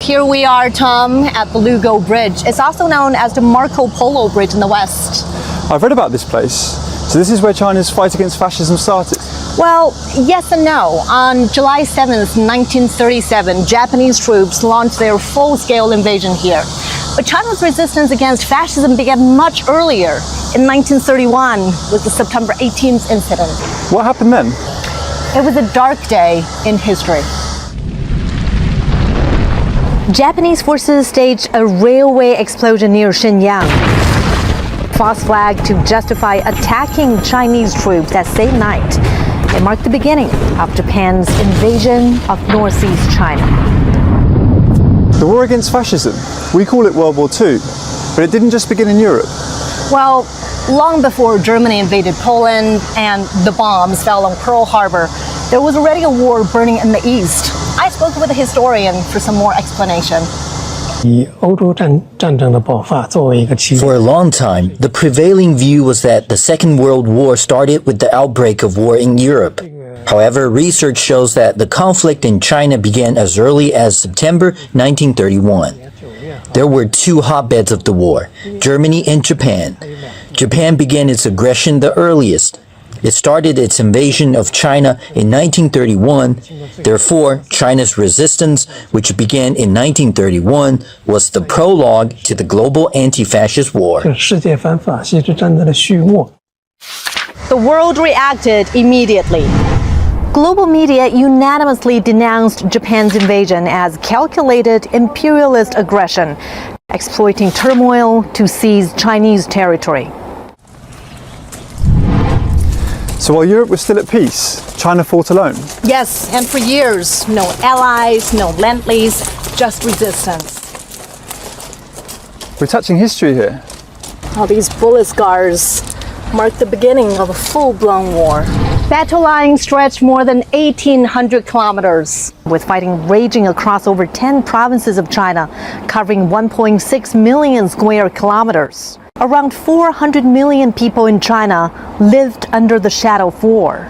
Here we are, Tom, at the Lugou Bridge. It's also known as the Marco Polo Bridge in the West. I've read about this place. So this is where China's fight against fascism started? Well, yes and no. On July 7th, 1937, Japanese troops launched their full-scale invasion here. But China's resistance against fascism began much earlier, in 1931, with the September 18th incident. What happened then? It was a dark day in history. Japanese forces staged a railway explosion near Shenyang. False flag to justify attacking Chinese troops that same night. It marked the beginning of Japan's invasion of Northeast China. The war against fascism, we call it World War II, but it didn't just begin in Europe. Well, long before Germany invaded Poland and the bombs fell on Pearl Harbor, there was already a war burning in the East. I spoke with a historian for some more explanation. For a long time, the prevailing view was that the Second World War started with the outbreak of war in Europe. However, research shows that the conflict in China began as early as September 1931. There were two hotbeds of the war, Germany and Japan. Japan began its aggression the earliest. It started its invasion of China in 1931. Therefore, China's resistance, which began in 1931, was the prologue to the global anti-fascist war. The world reacted immediately. Global media unanimously denounced Japan's invasion as calculated imperialist aggression, exploiting turmoil to seize Chinese territory. So while Europe was still at peace, China fought alone? Yes, and for years, no allies, no lend-lease, just resistance. We're touching history here. All these bullet scars mark the beginning of a full-blown war. Battle lines stretched more than 1,800 kilometers, with fighting raging across over 10 provinces of China, covering 1.6 million square kilometers. Around 400 million people in China lived under the shadow of war.